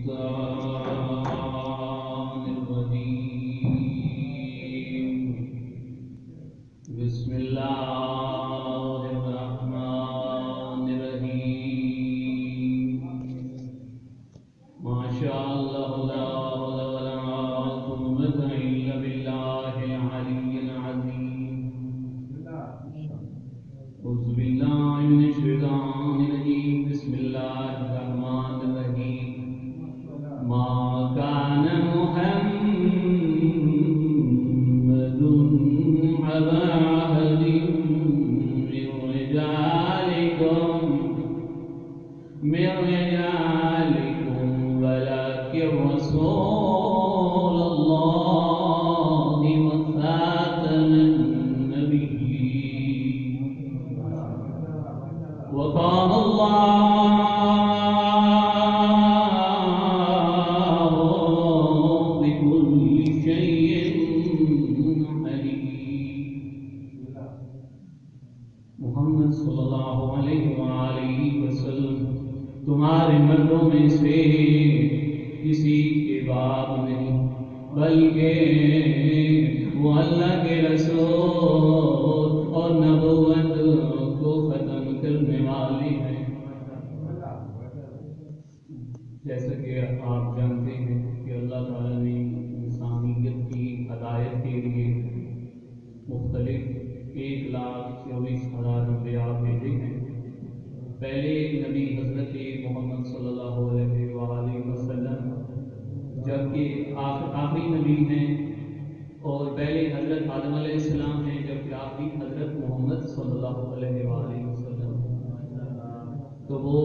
الشيطان الرجيم بسم الله الرحمن الرحيم ما شاء الله لا حول ولا قوة إلا بالله العلي العظيم أعوذ بالله من الشيطان الرجيم بسم الله الرحمن الرحيم ما كان محمد أبا أحد من رجالكم ولكن رسول الله وخاتم النبيين وقال الله بكل شيء عليم. محمد صلی اللہ علیہ وآلہ وسلم تمہارے مردوں میں سے کسی کے باپ نہیں بلکہ وہ اللہ کے رسول اور نبوت کو ختم کرنے والے ہیں. جیسا کہ آپ جانتے ہیں کہ اللہ تعالیٰ نے انسانیت کی ہدایت کے لیے مختلف 1,24,000 انبیاء بھیجے ہیں. پہلے نبی حضرت محمد صلی اللہ علیہ وآلہ وسلم جبکہ آخری نبی ہیں، اور پہلے حضرت آدم علیہ السلام ہیں جبکہ آخری حضرت محمد صلی اللہ علیہ وآلہ وسلم. تو وہ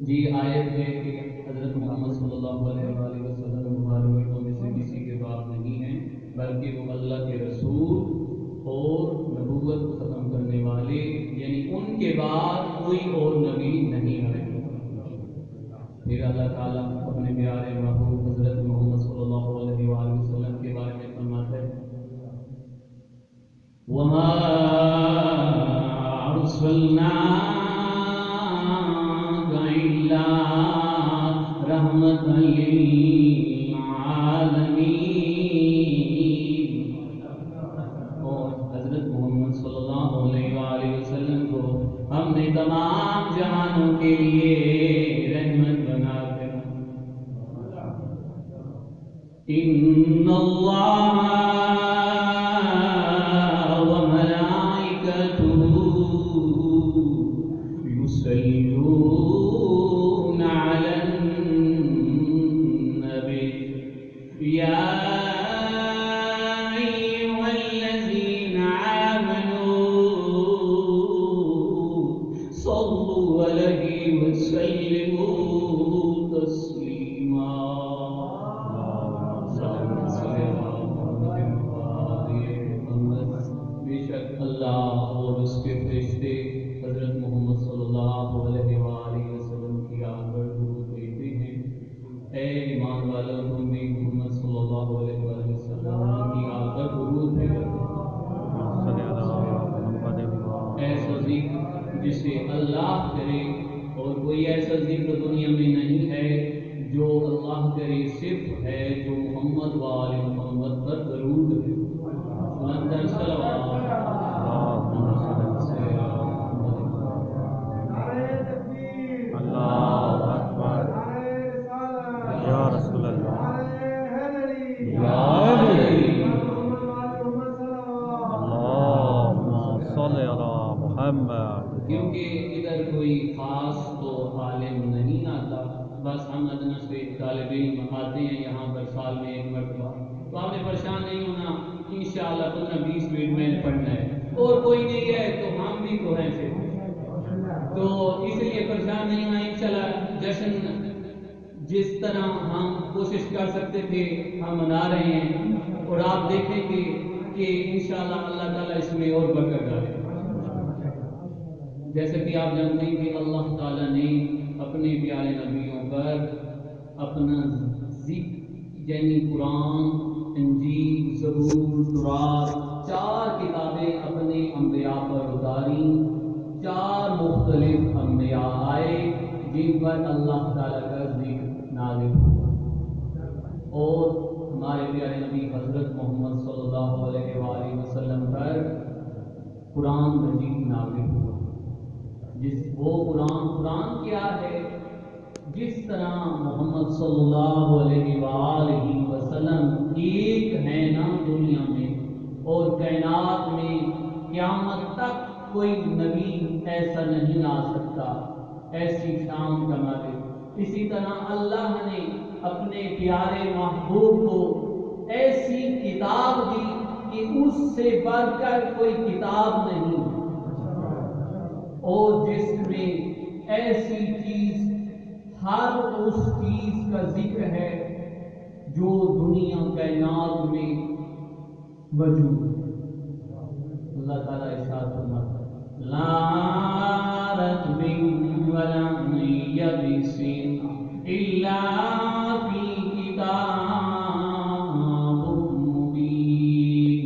جی آیت ہے کہ حضرت محمد صلی اللہ علیہ وآلہ وسلم ہمارے مردوں میں سے کسی کے باپ نہیں ہیں بلکہ وہ اللہ کے رسول اور نبوت کو ختم کرنے والے، یعنی ان کے بعد کوئی اور نبی نہیں آئے. پھر اللہ تعالیٰ اپنے پیارے محبوب حضرت محمد صلی اللہ علیہ وآلہ وسلم کے بارے میں فرماتا ہے وَمَا أَرْسَلْنَاكَ إِلَّا رَحْمَةً لِلْعَالَمِينَ. اور حضرت محمد صلی اللہ علیہ وآلہ وسلم کو ہم نے تمام جہانوں کے لیے رحمت بنا کر ان اللہ وملائکتہ یصلون علی النبی یا ایھا الذین آمنوا صلوا علیہ وسلموا تسلیما. بے شک اللہ اور اس کے فرشتے حضرت محمد صلی اللہ علیہ وآلہ وسلم کی آگ پر درود بھیجتے ہیں. اے ایمان والوں تم بھی محمد صلی اللہ علیہ وآلہ وسلم کی آگ پر درود بھیجو. ایسا ذکر جسے اللہ کرے، اور کوئی ایسا ذکر دنیا میں نہیں ہے جو اللہ کرے، صرف ہے جو محمد وآل محمد پر درود ہے. اندر صلوات اللہ اکبر یا رسول اللہ یا اللہم صلی علی محمد. کیونکہ ادھر کوئی خاص تو عالم نہیں آتا، بس ہم ادنا سے طالب علم آتے ہیں یہاں پر سال میں 1 مرتبہ. تو آپ نے پریشان نہیں ہونا، انشاءاللہ 15-20 منٹ میں پڑھنا ہے، اور کوئی نہیں ہے تو ہم بھی تو ہیں پھر، تو اس لیے پریشان نہیں ہونا. انشاءاللہ جشن جس طرح ہم کوشش کر سکتے تھے ہم منا رہے ہیں، اور آپ دیکھیں گے کہ انشاءاللہ اللہ تعالیٰ اس میں اور برکت ڈالے. جیسے کہ آپ جانتے ہیں کہ اللہ تعالیٰ نے اپنے پیارے نبیوں پر اپنا ذکر یعنی قرآن، انجیل، زبور، تورات 4 کتابیں اپنے انبیاء پر اتاری. 4 مختلف انبیاء آئے جن پر اللہ تعالیٰ کا ذکر نازل ہوا، اور ہمارے پیارے نبی حضرت محمد صلی اللہ علیہ وآلہ وسلم پر قرآن مجید نازل ہوا۔ وہ قرآن کیا ہے؟ جس طرح محمد صلی اللہ علیہ وآلہ وسلم ایک ہے نا دنیا میں، اور کائنات میں قیامت تک کوئی نبی ایسا نہیں آ سکتا، ایسی شان کا مالک۔ اسی طرح اللہ نے اپنے پیارے محبوب کو ایسی کتاب دی کہ اس سے بڑھ کر کوئی کتاب نہیں، اور جس میں ایسی چیز، ہر اس چیز کا ذکر ہے جو دنیا کائنات میں موجود ہے۔ اللہ تعالیٰ ارشاد فرماتا ہے لا رتب ولا یبس الا فی کتاب مبین۔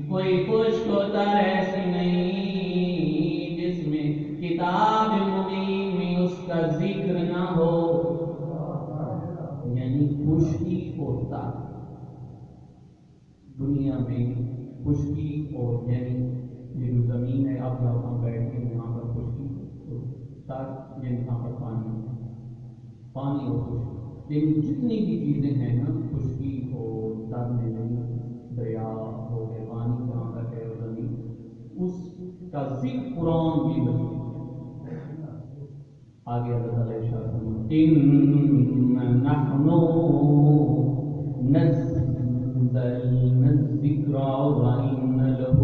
کوئی خشک ہوتا ایسی نہیں جس میں کتاب مبین میں اس کا ذکر نہ ہو، یعنی خشکی ہوتا دنیا میں خشکی، اور یعنی یہ جو زمین ہے، آپ یہاں بیٹھتے ہیں یہاں پر خشکی ہوتا، یہاں پر پانی اور خشکی، لیکن جتنی بھی چیزیں ہیں نا، خشکی ہو، تر میں نہیں، دریا ہو گئے، پانی جہاں پر ہے، زمین، اس کا ذکر قرآن بھی موجود ہے۔ آگے اللہ تعالیٰ ارشاد فرماتے ہیں اِنَّ نَحْنُ نَزَّلْنَا الذِّكْرَ وَإِنَّ لَهُ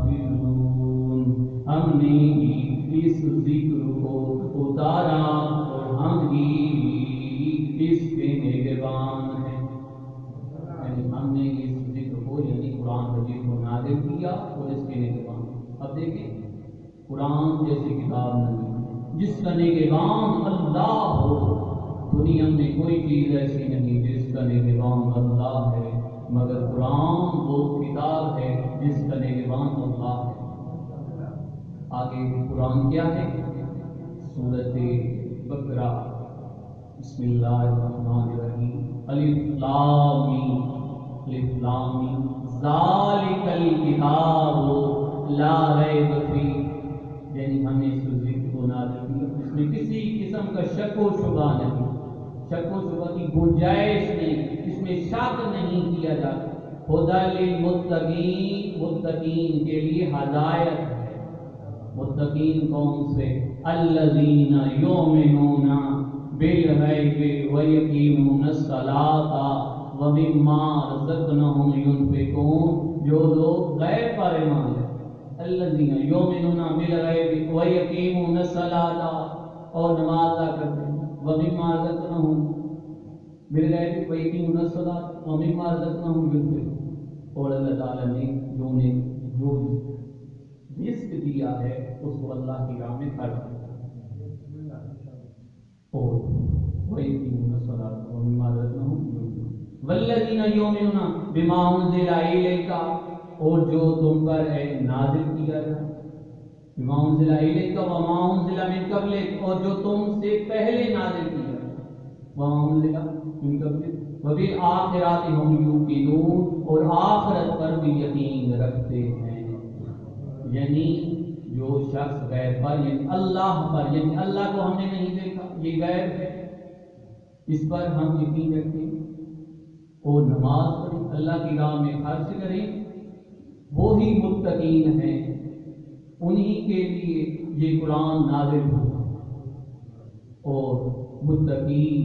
لَحَافِظُونَ۔ ہم نے ہی اس ذکر کو اتارا اور ہم ہی اس کے نگہبان ہیں، یعنی ہم نے اس ذکر کو، یعنی قرآن مجید کو نازل کیا اور اس کے نگہبان۔ اب دیکھیں، قرآن جیسی کتاب نہیں، جس کا نگہبان اللہ ہو۔ دنیا میں کوئی چیز ایسی نہیں جس کا نگہبان اللہ ہے، مگر قرآن وہ کتاب ہے جس کا نگہبان اللہ ہے۔ آگے قرآن کیا ہے؟ سورۃ بقرہ، بسم اللہ الرحمن الرحیم، الف لام میم، الف لام میم، ذالک الکتاب لا ریب فیہ، یعنی ہم نے اس ذکر کو نازل کیا، اس میں کسی قسم کا شک و شبہ نہیں، شک و شبہ کی گنجائش نہیں، اس میں شک نہیں کیا جاتا۔ ہدی للمتقین، متقین کے لیے ہدایت ہے۔ متقین کون سے؟ الذین یؤمنون بالغیب ویقیمون الصلاۃ ومما رزقناہم ینفقون، جو لوگ غیب پر ایمان لے، الذین یؤمنون بالغیب ویقیمون الصلاۃ، اور نماز ادا کرتے ہیں، ومما رزقناہم بالغیب ویقیمون الصلاۃ ومما رزقناہم ینفقون، اور اللہ تعالیٰ نے جو رزق دیا ہے اس کو اللہ کی راہ میں خرچ کیا، اور ویقیمون الصلاۃ ومما رزقناہم ینفقون، والذین یؤمنون بما انزل الیک، اور جو تم پر ہے نازل کیا جائے، بما انزل الیک وما انزل من قبلک، اور جو تم سے پہلے نازل کیا جائے، وما انزل من قبلک وبالآخرۃ ہم یوقنون، اور آخرت پر بھی یقین رکھتے ہیں۔ یعنی جو شخص غیب پر، یعنی اللہ پر، یعنی اللہ کو ہم نے نہیں دیکھا، یہ غیب ہے، اس پر ہم یقین رکھتے ہیں، اور نماز پڑھیں، اللہ کی راہ میں خرچ کریں، وہی متقین ہیں، انہی کے لیے یہ قرآن نازل ہوا۔ اور متقین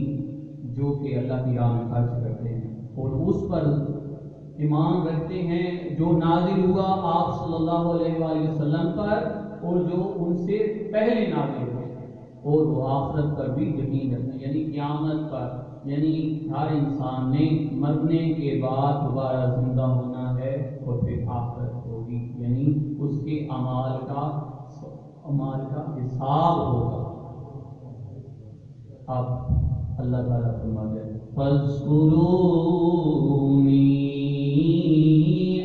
جو کہ اللہ کی راہ میں خرچ کرتے ہیں اور اس پر ایمان رکھتے ہیں جو نازل ہوا آپ صلی اللہ علیہ وآلہ وسلم پر، اور جو ان سے پہلے نازل ہوا، اور وہ آخرت پر بھی یقین رکھتے ہیں، یعنی قیامت پر، یعنی ہر انسان نے مرنے کے بعد دوبارہ زندہ ہونا ہے، اور پھر آخرت ہوگی، یعنی اس کے اعمال کا حساب ہوگا۔ اب اللہ تعالیٰ فرماتے ہیں فَاذْكُرُونِي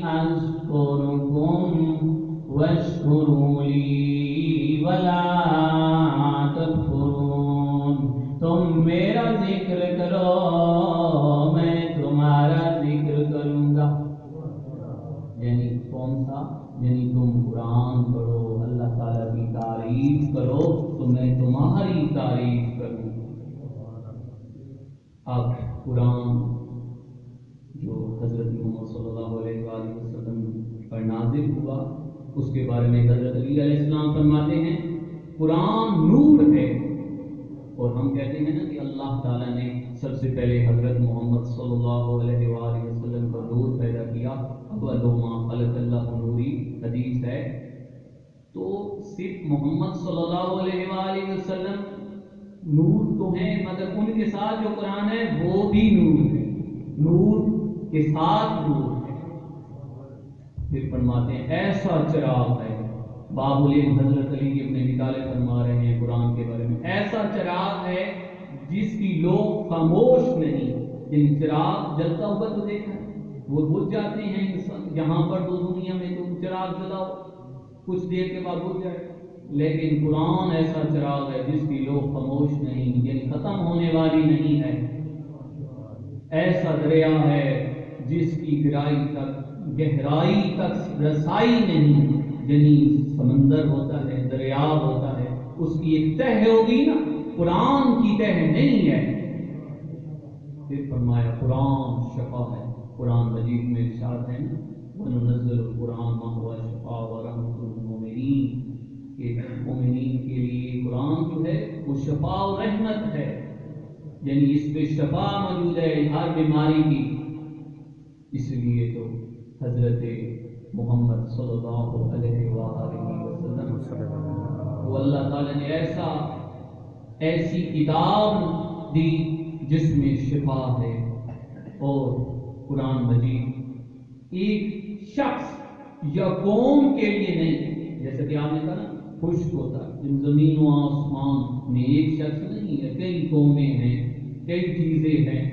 أَذْكُرْكُمْ وَاشْكُرُوا لِي وَلَا ذکر کرو میں تمہارا ذکر کروں گا. یعنی کون سا؟ یعنی تم قرآن پڑھو، اللہ تعالیٰ کی تعریف کرو تو میں تمہاری تعریف کروں. اب قرآن جو حضرت محمد صلی اللہ علیہ وآلہ وسلم پر نازل ہوا اس کے بارے میں حضرت علی علیہ السلام فرماتے ہیں قرآن نور ہے. اور ہم کہتے ہیں نا کہ اللہ تعالیٰ نے سب سے پہلے حضرت محمد صلی اللہ علیہ وآلہ وسلم کا نور پیدا کیا. اول ما خلق اللہ نوری حدیث ہے. تو صرف محمد صلی اللہ علیہ وآلہ وسلم نور تو ہیں، مگر ان کے ساتھ جو قرآن ہے وہ بھی نور ہے، نور کے ساتھ نور ہے. پھر فرماتے ہیں ایسا چراغ ہے، باب العلم حضرت علی اپنے نکالے فرما رہے ہیں قرآن کے بارے میں، ایسا چراغ ہے جس کی لوگ خاموش نہیں. یعنی چراغ جلتا ہوا تو دیکھا ہے، وہ بجھ جاتے ہیں یہاں پر تو دنیا میں تو چراغ جلاؤ کچھ دیر کے بعد بجھ جائے، لیکن قرآن ایسا چراغ ہے جس کی لوگ خاموش نہیں، یعنی ختم ہونے والی نہیں ہے. ایسا دریا ہے جس کی گہرائی تک رسائی نہیں، یعنی سمندر ہوتا ہے، دریا ہوتا ہے، اس کی ایک تہ ہوگی نا، قرآن کی تہ نہیں ہے. پھر فرمایا قرآن شفا ہے. قرآن مجید میں ارشاد ہے نا وَنُنَزِّلُ الْقُرْآنَ مَا هُوَ شِفَاءٌ وَرَحْمَةٌ لِلْمُؤْمِنِينَ، کہ مومنین کے لیے قرآن جو ہے وہ شفا و رحمت ہے، یعنی اس پہ شفا موجود ہے ہر بیماری کی. اس لیے تو حضرت محمد صلی اللہ علیہ وآلہ وسلم وہ اللہ تعالیٰ نے ایسی کتاب دی جس میں شفا ہے. اور قرآن مجید ایک شخص یا قوم کے لیے نہیں، جیسے کہ آپ نے کہا نا خشک ہوتا ہے، زمین و آسمان میں ایک شخص نہیں ہے، کئی قومیں ہیں، کئی چیزیں ہیں.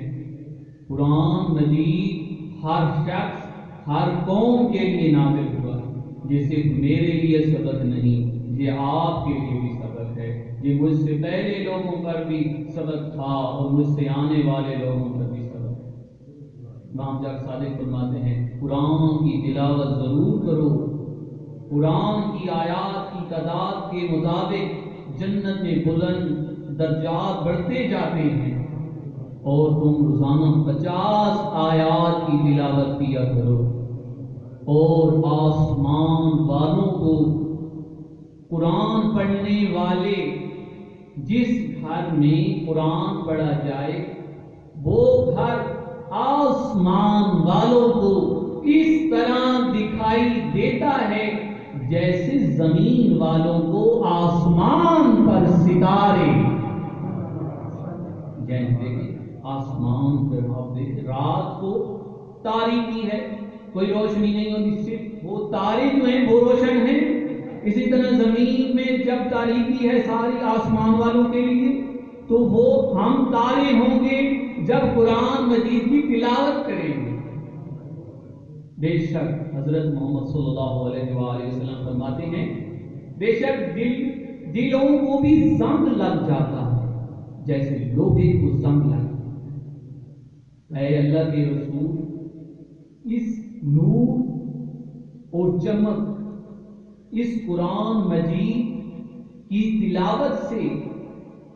قرآن مجید ہر شخص ہر قوم کے لیے نازل ہوا ہے. یہ صرف میرے لیے سبق نہیں، یہ آپ کے لیے بھی سبق ہے، یہ مجھ سے پہلے لوگوں پر بھی سبق تھا اور مجھ سے آنے والے لوگوں پر بھی سبق ہے. امام جعفر صادق فرماتے ہیں قرآن کی تلاوت ضرور کرو، قرآن کی آیات کی تعداد کے مطابق جنت میں بلند درجات بڑھتے جاتے ہیں. اور تم روزانہ 50 آیات کی تلاوت کیا کرو. اور آسمان والوں کو قرآن پڑھنے والے، جس گھر میں قرآن پڑھا جائے وہ گھر آسمان والوں کو اس طرح دکھائی دیتا ہے جیسے زمین والوں کو آسمان پر ستارے. دیکھیں آسمان پر آپ دیکھیں رات کو تاریکی ہے، کوئی روشنی نہیں ہوتی، صرف وہ تارے جو ہیں وہ روشن ہیں. اسی طرح زمین میں جب تاریکی ہے ساری آسمان والوں کے لیے، تو وہ ہم تارے ہوں گے جب قرآن مجید کی تلاوت کریں گے. بے شک حضرت محمد صلی اللہ علیہ وآلہ وسلم فرماتے ہیں بے شک دلوں کو بھی زنگ لگ جاتا ہے جیسے لوہے کو زنگ لگتا ہے. اے اللہ کے رسول، اس نور اور چمک اس قرآن مجید کی تلاوت سے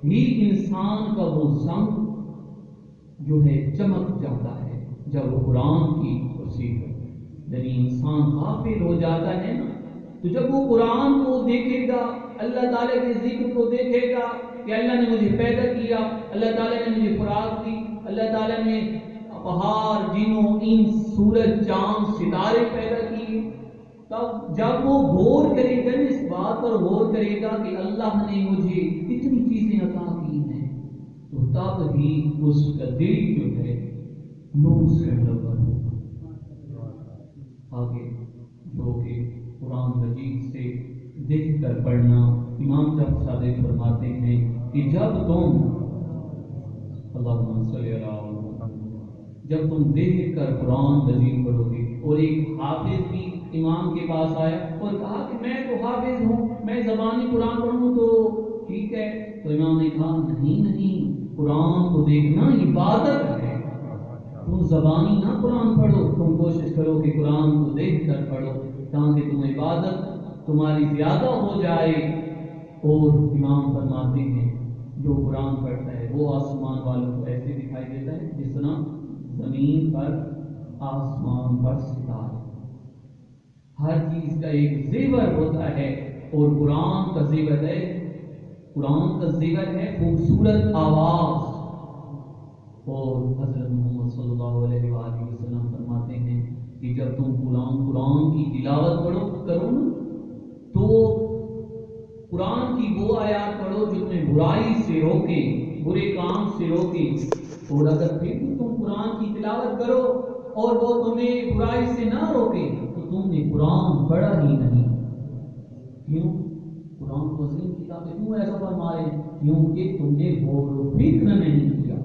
ہی انسان کا وہ زنگ جو ہے چمک جاتا ہے جب وہ قرآن کی توصیف ہے. یعنی انسان غافل ہو جاتا ہے نا، تو جب وہ قرآن کو دیکھے گا، اللہ تعالیٰ کے ذکر کو دیکھے گا کہ اللہ نے مجھے پیدا کیا، اللہ تعالیٰ نے مجھے خوراک دی، اللہ تعالیٰ نے پہاڑ، جنوں، انس، سورج، چاند، ستارے پیدا کیے، تب جب وہ غور کرے گا اس بات پر غور کرے گا کہ اللہ نے مجھے اتنی چیزیں عطا کی ہیں، تو تب ہی اس کا دل جو ہے نور سے منور ہوگا. آگے جو کہ قرآن مجید سے دیکھ کر پڑھنا، امام جعفر صادق فرماتے ہیں کہ جب تم اللہم صلی اللہ علیہ وسلم جب تم دیکھ کر قرآن مجید پڑھو گے. اور ایک حافظ بھی امام کے پاس آیا اور کہا کہ میں تو حافظ ہوں، میں زبانی قرآن پڑھوں تو ٹھیک ہے. تو امام نے کہا نہیں نہیں، قرآن کو دیکھنا عبادت ہے. تم زبانی نہ قرآن پڑھو، تم کوشش کرو کہ قرآن کو دیکھ کر پڑھو تاکہ تم عبادت تمہاری زیادہ ہو جائے. اور امام فرماتے ہیں جو قرآن پڑھتا ہے وہ آسمان والوں کو ایسے دکھائی دیتا ہے جس طرح زمین پر آسمان پر ستارے. ہر چیز کا ایک زیور ہوتا ہے اور قرآن کا زیور ہے، قرآن کا زیور ہے خوبصورت آواز. اور حضرت محمد صلی اللہ علیہ وآلہ وسلم فرماتے ہیں کہ جب تم قرآن کی تلاوت کرو نا تو قرآن کی وہ آیات پڑھو جو تمہیں برائی سے روکے، برے کام سے روکے. اور اگر پھر بھی تم قرآن کی تلاوت کرو اور وہ تمہیں برائی سے نہ روکے تو تم نے قرآن پڑھا ہی نہیں. کیوں؟ قرآن کو عظیم کتاب ہے. کیوں ایسا فرما رہے ہیں؟ کیونکہ تم نے غور و فکر نہیں کیا.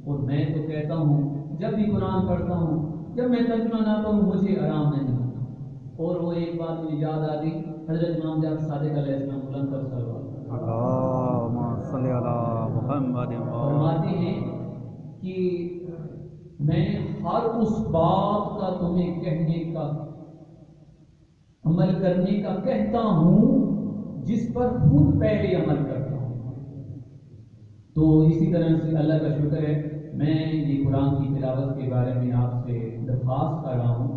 اور میں تو کہتا ہوں جب بھی قرآن پڑھتا ہوں، جب میں ترجمہ نہ پڑھوں مجھے آرام نہیں آتا. اور وہ ایک بات مجھے یاد آ گئی، حضرت امام جعفر صادق علیہ السلام بلند کر اللہم صلی علی محمد فرماتے ہیں کہ میں ہر اس بات کا تمہیں کہنے کا، عمل کرنے کا کہتا ہوں جس پر خود پہلے عمل کرتا ہوں. تو اسی طرح سے اللہ کا شکر ہے میں یہ قرآن کی تلاوت کے بارے میں آپ سے درخواست کر رہا ہوں.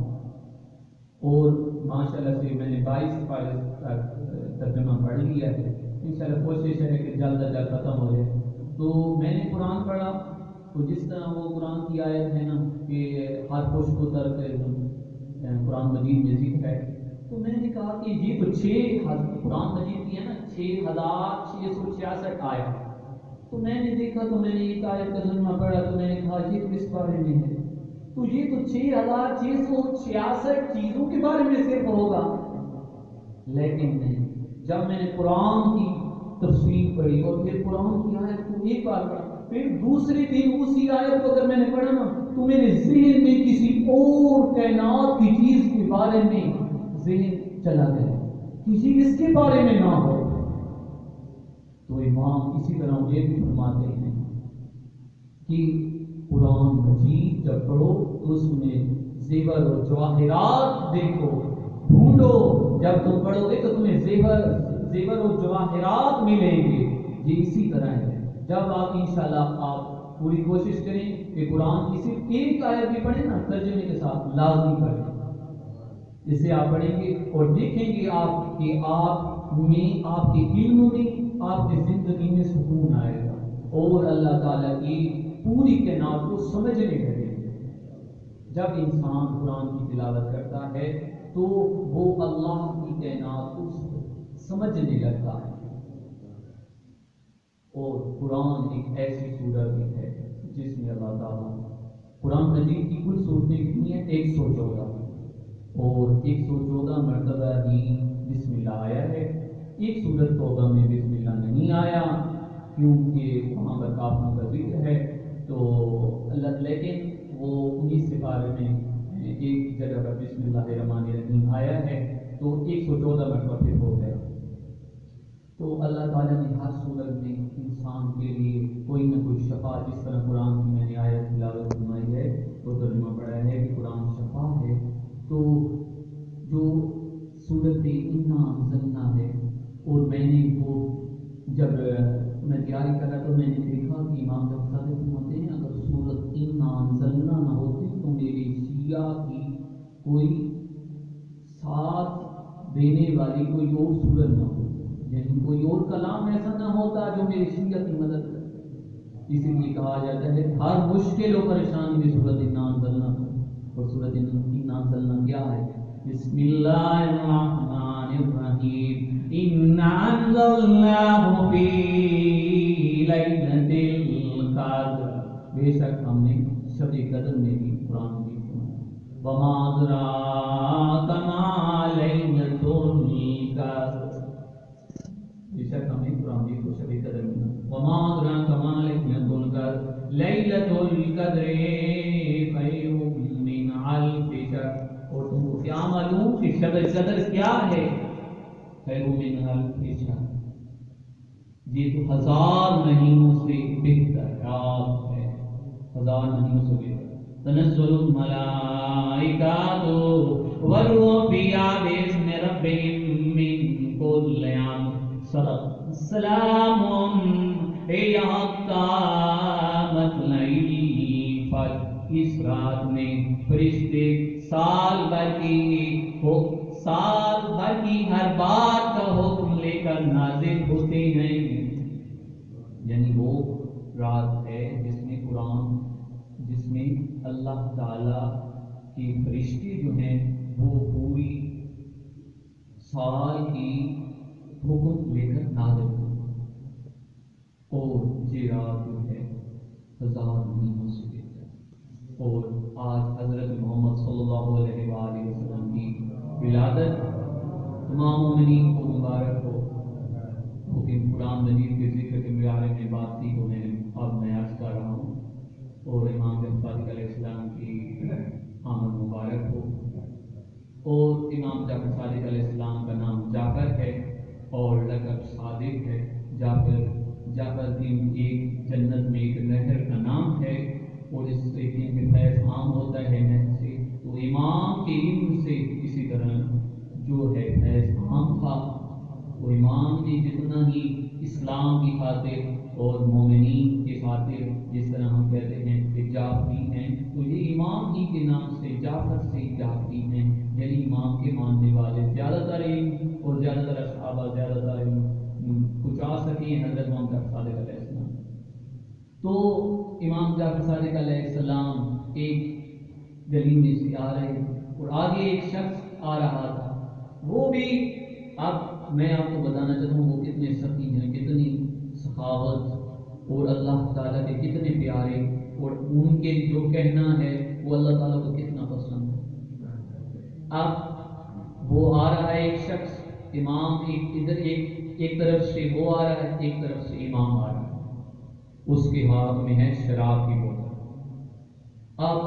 اور ماشاءاللہ سے میں نے 22 فائز تک ترجمہ پڑھ لیا ہے. انشاءاللہ کوشش ہے کہ جلد از جلد ختم ہو جائے. تو میں نے قرآن پڑھا تو جس طرح وہ قرآن کی آیت ہے نا کہ ہر خوش کو ترک قرآن مجید میں ذکر ہے، تو میں نے کہا کہ یہ تو 6 قرآن مجید کی ہے نا 6666 آیت. تو میں نے دیکھا تو میں نے ایک آیت کا ترجمہ پڑھا تو میں نے کہا یہ تو اس بارے میں ہے، تو یہ تو 6666 چیزوں کے بارے میں صرف ہوگا. لیکن نہیں، جب میں نے قرآن کی تفسیر پڑھی اور پھر قرآن کی آیت کو ایک بار پڑھا، پھر دوسرے دن اسی آیت کو اگر میں نے پڑھا نا تو میرے ذہن میں کسی اور کائنات کی چیز کے بارے میں ذہن چلا گیا، کسی اس کے بارے میں نہ ہو. تو امام اسی طرح یہ بھی فرماتے ہیں کہ قرآن مجید جب پڑھو تو اس میں زیور و جواہرات دیکھو، ڈھونڈو. جب تم پڑھو گے تو تمہیں زیور و جواہرات ملیں گے. یہ اسی طرح ہے. جب آپ انشاءاللہ آپ پوری کوشش کریں کہ قرآن کی صرف ایک آیت بھی پڑھیں نا ترجمے کے ساتھ لازمی پڑھیں. اسے آپ پڑھیں گے اور دیکھیں گے آپ کہ آپ میں، آپ کے علم میں، آپ کی زندگی میں سکون آئے گا اور اللہ تعالیٰ کی پوری کائنات کو سمجھنے لگے. جب انسان قرآن کی تلاوت کرتا ہے تو وہ اللہ کی کائنات کو سمجھنے لگتا ہے. اور قرآن ایک ایسی سورت بھی ہے جس میں اللہ تعالیٰ، قرآن مجید کی کل صورتیں کتنی ہیں؟ 114 اور 114 مرتبہ ہی بسم اللہ آیا ہے. ایک سورت توبہ میں بسم اللہ نہیں آیا کیونکہ وہاں پر کافروں کا ذکر ہے. تو اللہ، لیکن وہ 19 سپارے میں ایک جگہ پر بسم اللہ الرحمن الرحیم آیا ہے تو 114 مرتبہ پھر ہو گیا. تو اللہ تعالیٰ نے ہر صورت میں انسان کے لیے کوئی نہ کوئی شفا، جس طرح قرآن کی میں نے آیت تلاوت فرمائی ہے وہ ترجمہ پڑھا ہے کہ قرآن شفا ہے. تو جو صورت انا انزلنا ہے، اور میں نے وہ جب میں تیاری کر رہا تو میں نے دیکھا کہ امام جعفر صادق فرماتے ہیں اگر صورت انا انزلنا نہ ہوتی تو میرے شیعہ کی کوئی ساتھ دینے والی کوئی اور صورت نہ ہوتی، یعنی کوئی اور کلام ایسا نہ ہوتا جو میرے شیعہ کی مدد کرے. اسی لیے کہا جاتا ہے ہر مشکل و پریشانی میں صورت انا انزلنا. اور صورت انا انزلنا کیا ہے؟ بسم اللہ الرحمن الرحیم انا انزلناہ فی لیلۃ القدر. بے شک ہم نے شب قدر میں بھی قرآن کی وما ادراک ما لیلۃ القدر. بے شک ہم نے قرآن کی شب قدر میں وما ادراک ما لیلۃ القدر لیلۃ القدر خیر من الف شہر. اور تم کو کیا معلوم کہ شب قدر کیا ہے؟ خیر من الف شہر. یہ تو 1000 مہینوں سے بہتر رات ہے، 1000 مہینوں سے بہتر۔ تنزل الملائکۃ والروح فیہا بإذن ربہم من کل امر سلام ہی حتی مطلع الفجر۔ اس رات میں فرشتے سال بھر کی ہر بات کا حکم لے کر نازل ہوتے ہیں۔ یعنی وہ رات ہے جس میں اللہ تعالی کے فرشتے جو ہیں وہ پوری سال کی حکم لے کر نازل ہوتے ہیں، اور یہ رات جو ہے 1000 مہینوں سے بہتر۔ اور آج حضرت محمد صلی اللہ علیہ وآلہ وسلم کی ولادت تمام مومنین کو مبارک ہو۔ لیکن قرآن مجید کے ذکر کے بارے میں بات تھی تو میں عرض کر رہا ہوں، اور امام جعفر صادق علیہ السلام کی آمد مبارک ہو۔ اور امام جعفر صادق علیہ السلام کا نام جعفر ہے اور لقب صادق ہے۔ جعفر کی ایک جنت میں ایک نہر کا نام ہے، اور اس سے فیض عام ہوتا ہے نہر سے، تو امام کے علم سے اسی طرح جو ہے فیض عام تھا۔ اور امام نے جتنا ہی اسلام کی خاطر اور مومنین کی خاطر، جس طرح ہم کہتے ہیں کہ جعفری ہیں، تو یہ امام ہی کے نام سے جعفر سے جعفری ہیں، یعنی امام کے ماننے والے زیادہ تر علم اور زیادہ تر صحابہ زیادہ تر علم پہنچا سکے حضرت محمد جعفر صادق علیہ السلام۔ تو امام جعفر صادق علیہ السلام ایک گلی میں سے آ رہے اور آگے ایک شخص آ رہا تھا، وہ بھی اب میں آپ کو بتانا چاہتا ہوں وہ کتنے سخی ہیں، کتنی سخاوت اور اللہ تعالیٰ کے کتنے پیارے، اور ان کے جو کہنا ہے وہ اللہ تعالیٰ کو کتنا پسند ہے۔ اب وہ آ رہا ہے ایک شخص، امام ایک طرف سے وہ آ رہا ہے، ایک طرف سے امام آ رہا ہے، اس کے ہاتھ میں ہے شراب کی بوتل۔ اب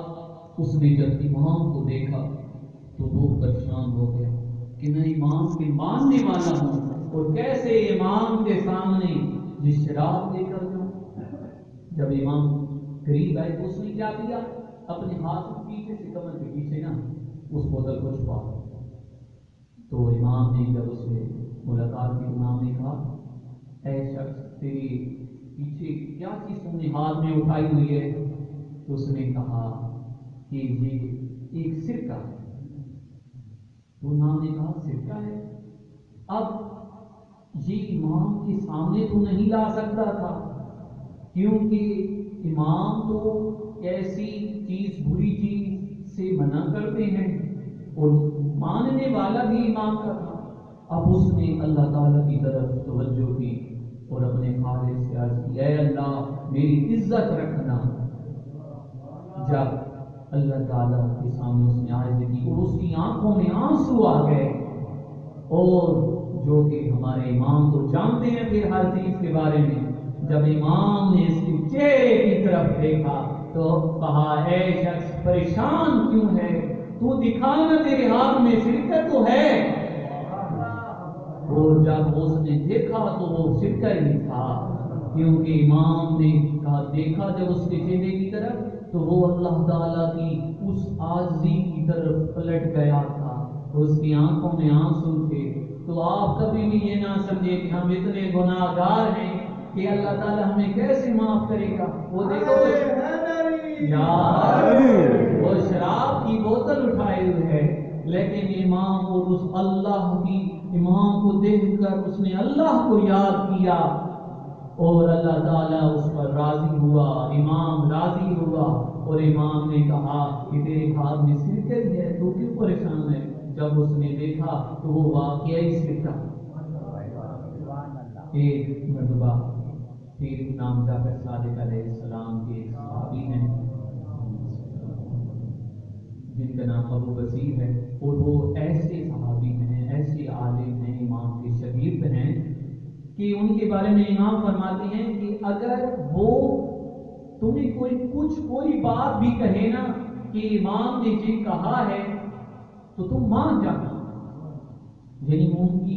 اس نے جب امام کو دیکھا تو وہ پریشان ہو گیا کہ میں امام کے ماننے والا ہوں اور کیسے امام کے سامنے یہ شراب لے کر جاؤں۔ جب امام قریب آئے تو اس نے کیا کیا، اپنے ہاتھ کے پیچھے سے کمر کے پیچھے نا اس بوتل کو چھپا۔ تو امام نے جب اس سے ملاقات کی، امام نے کہا اے شخص تیری پیچھے کیا چیز تم نے ہاتھ میں اٹھائی ہوئی ہے؟ تو اس نے کہا کہ یہ ایک سرکہ ہے۔ تو امام نے کہا سرکہ ہے؟ اب یہ امام کے سامنے تو نہیں لا سکتا تھا، کیونکہ امام تو ایسی چیز بری چیز سے منع کرتے ہیں اور ماننے والا بھی امام کا تھا۔ اب اس نے اللہ تعالیٰ کی طرف توجہ کی اور اپنے خالق سے عرض کی اے اللہ میری عزت رکھنا۔ جب اللہ تعالیٰ کے سامنے اس نے عرض کی اور اس کی آنکھوں میں آنسو آ گئے، اور جو کہ ہمارے امام تو جانتے ہیں پھر ہر چیز کے بارے میں، جب امام نے اس کے چہرے کی طرف دیکھا تو کہا اے شخص پریشان کیوں ہے، تو دکھانا تیرے ہاتھ میں سرکہ تو ہے۔ اور جب اس نے دیکھا تو وہ سرکہ ہی تھا، کیونکہ امام نے کہا دیکھا جب اس کے چہرے کی طرف تو وہ اللہ تعالیٰ کی اس عاجزی کی طرف پلٹ گیا تھا، اس کی آنکھوں میں آنسو تھے۔ تو آپ کبھی بھی یہ نہ سمجھے کہ ہم اتنے گناہ گار ہیں کہ اللہ تعالیٰ ہمیں کیسے معاف کرے گا۔ وہ دیکھو یار وہ شراب کی بوتل اٹھائے ہوئے ہے، لیکن امام اور اس اللہ کی امام کو دیکھ کر اس نے اللہ کو یاد کیا اور اللہ تعالیٰ اس پر راضی ہوا، امام راضی ہوا، اور امام نے کہا کہ تیرے ہاتھ میں سرکہ ہی ہے تو کیوں پریشان ہے؟ جب اس نے دیکھا تو وہ واقعی سرکہ۔ ایک مرتبہ پھر امام جعفر صادق علیہ السلام کے صحابی ہیں جن کا نام ابو بصیر ہے، اور وہ ایسے صحابی ہیں، ایسے عالم ہیں، امام کے شاگرد ہیں کہ ان کے بارے میں امام فرماتے ہیں کہ اگر وہ تمہیں کوئی بات بھی کہے نا کہ امام نے یہ کہا ہے تو تم مان جانا، یعنی ان کی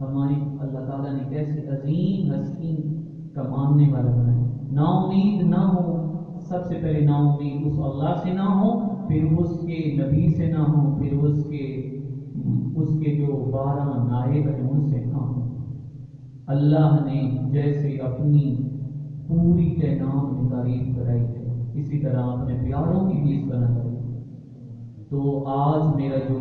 ہماری اللہ تعالیٰ نے کیسے عظیم حسین کا ماننے والا بنایا. نا امید نہ ہو، سب سے پہلے نا امید اس اللہ سے نہ ہو، پھر اس کے نبی سے نہ ہو، پھر اس کے جو 12 نائب ہیں ان سے نہ ہو. اللہ نے جیسے اپنی پوری کائنات میں تعریف کرائی ہے، اسی طرح اپنے پیاروں کی بھی اس طرح کرائی. تو آج میرا جو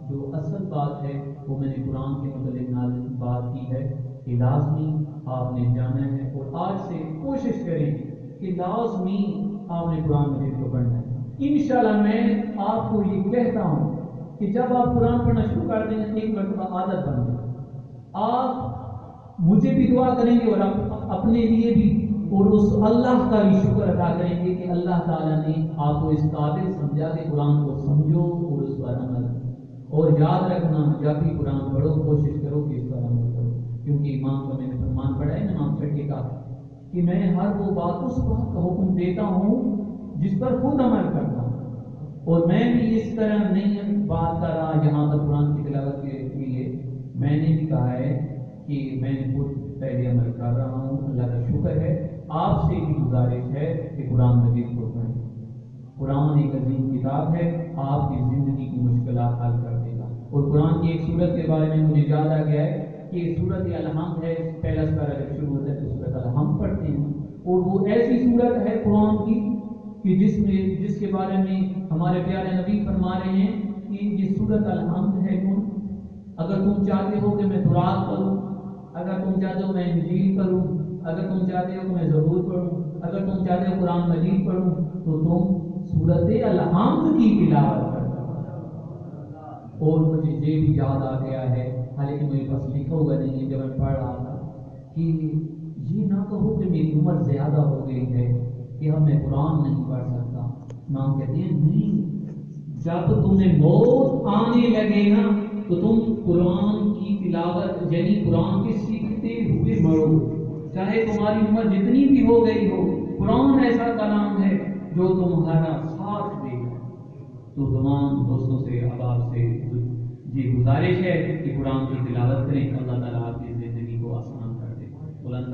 جو اصل بات ہے وہ میں نے قرآن کے متعلق بات کی ہے کہ لازمی آپ نے جانا ہے، اور آج سے کوشش کریں کہ لازمی آپ نے قرآن مجید کو پڑھنا ہے. انشاءاللہ میں آپ کو یہ کہتا ہوں کہ جب آپ قرآن پڑھنا شروع کر دیں گے ایک مرتبہ عادت بن جائے. آپ مجھے بھی دعا کریں گے اور اپنے لیے بھی، اور اس اللہ کا بھی شکر ادا کریں گے کہ اللہ تعالیٰ نے آپ کو اس قابل سمجھا کہ قرآن کو سمجھو اور اس پر عمل. اور یاد رکھنا جب بھی قرآن پڑھو کوشش کرو کہ اس پر عمل کرو، کیونکہ امام کا میں نے فرمان پڑھا ہے امام چھٹے کا کہ میں ہر وہ بات اس بات کا حکم دیتا ہوں جس پر خود عمل کرتا ہوں. اور میں بھی اس طرح نہیں بات کر رہا یہاں پر قرآن کی تلاوت کے لیے، میں نے بھی کہا ہے کہ میں نے خود پہلے عمل کر رہا ہوں. اللہ کا شکر ہے. آپ سے بھی گزارش ہے کہ قرآن مجید کو پڑھیں. قرآن ایک عظیم کتاب ہے، آپ کی زندگی کی مشکلات حل کر دے گا. اور قرآن کی ایک سورت کے بارے میں مجھے یاد آ گیا ہے کہ سورت الحمد ہے. پہلا سپارہ جب شروع ہوتا ہے تو سورت الحمد پڑھتے ہیں، اور وہ ایسی سورت ہے قرآن کی کہ جس کے بارے میں ہمارے پیارے نبی فرما رہے ہیں کہ یہ سورت الحمد ہے. اگر تم چاہتے ہو کہ میں تورات پڑھوں، اگر تم چاہتے ہو میں انجیل پڑھوں، اگر تم چاہتے ہو کہ میں زبور پڑھوں، اگر تم چاہتے ہو قرآن مجید پڑھوں، تو تم سورت الحمد کی تلاوت کرو. اور مجھے یہ بھی یاد آ گیا ہے، حالانکہ میرے پاس لکھا ہوا نہیں ہے، جب میں پڑھ رہا تھا کہ یہ نہ کہو کہ میری عمر زیادہ ہو گئی ہے کہ اب میں قرآن نہیں پڑھ سکتا. امام کہتے ہیں نہیں، جب تمہیں موت آنے لگے نا تو تم قرآن کی تلاوت یعنی قرآن کے سیکھتے ہوئے مرو، چاہے تمہاری عمر جتنی بھی ہو گئی ہو. قرآن ایسا کلام ہے جو تمہارا ساتھ دے گا. تو تمام دوستوں سے اب آپ سے یہ گزارش ہے کہ قرآن کی تلاوت کریں. اللہ تعالیٰ آپ کی زندگی کو آسان کر دے. بلند